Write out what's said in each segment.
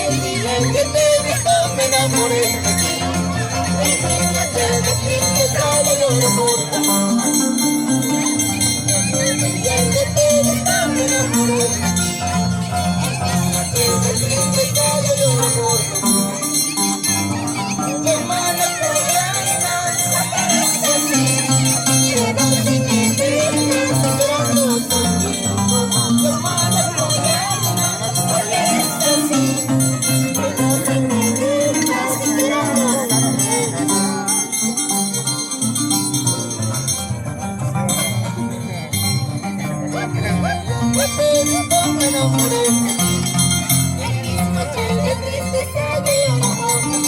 El día en que te he visto me enamoré de ti. En mi noche de tristeza yo lloro por ti. El día en que te he visto me enamoré de ti. En mi noche de tristeza yo lloro por ti. Hermana coreana, la cabeza así, pero sin que te estés esperando tu tiempo. Hermana coreana, la cabeza así, pero sin que te estés esperando tu tiempo. Yo te he visto, me enamoré de ti. En mis noches de tristeza yo lloro por ti.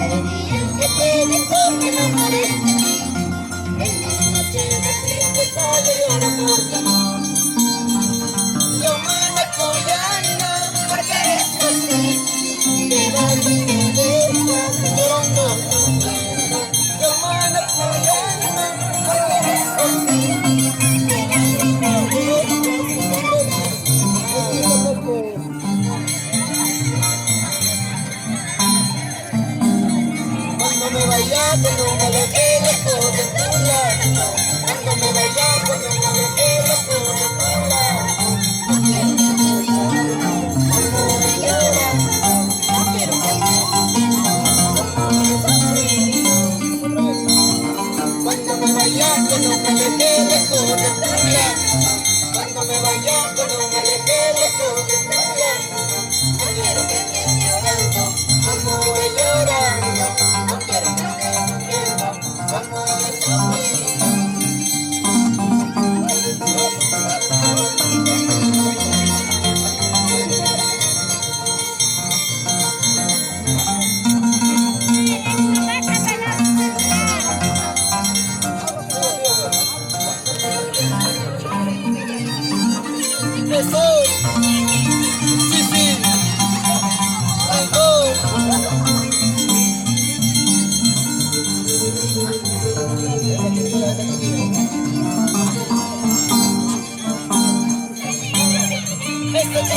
El día en que te he visto me enamoré de ti. En mis noches de tristeza yo lloro por ti. Yo me coreana, porque eres así. Te vas y me dejas llorando tu tiempo. Yo me coreana, porque eres así. Te vas y me dejas llorando tu tiempo. Cuando me vaya, que no me deje lejos de tu lado. Cuando me vaya, que no me deje lejos de tu lado. No quiero que me llores, como me lloras. No quiero que me llores, como me sufrir. Cuando me vaya, que no me deje lejos de tu lado. Cuando me vaya, que no me deje lejos de tu lado. No quiero que me llorando, como me llorando. No quiero que me sufriendo, como me sufrí. Eso, sí, sí, oh. Esto te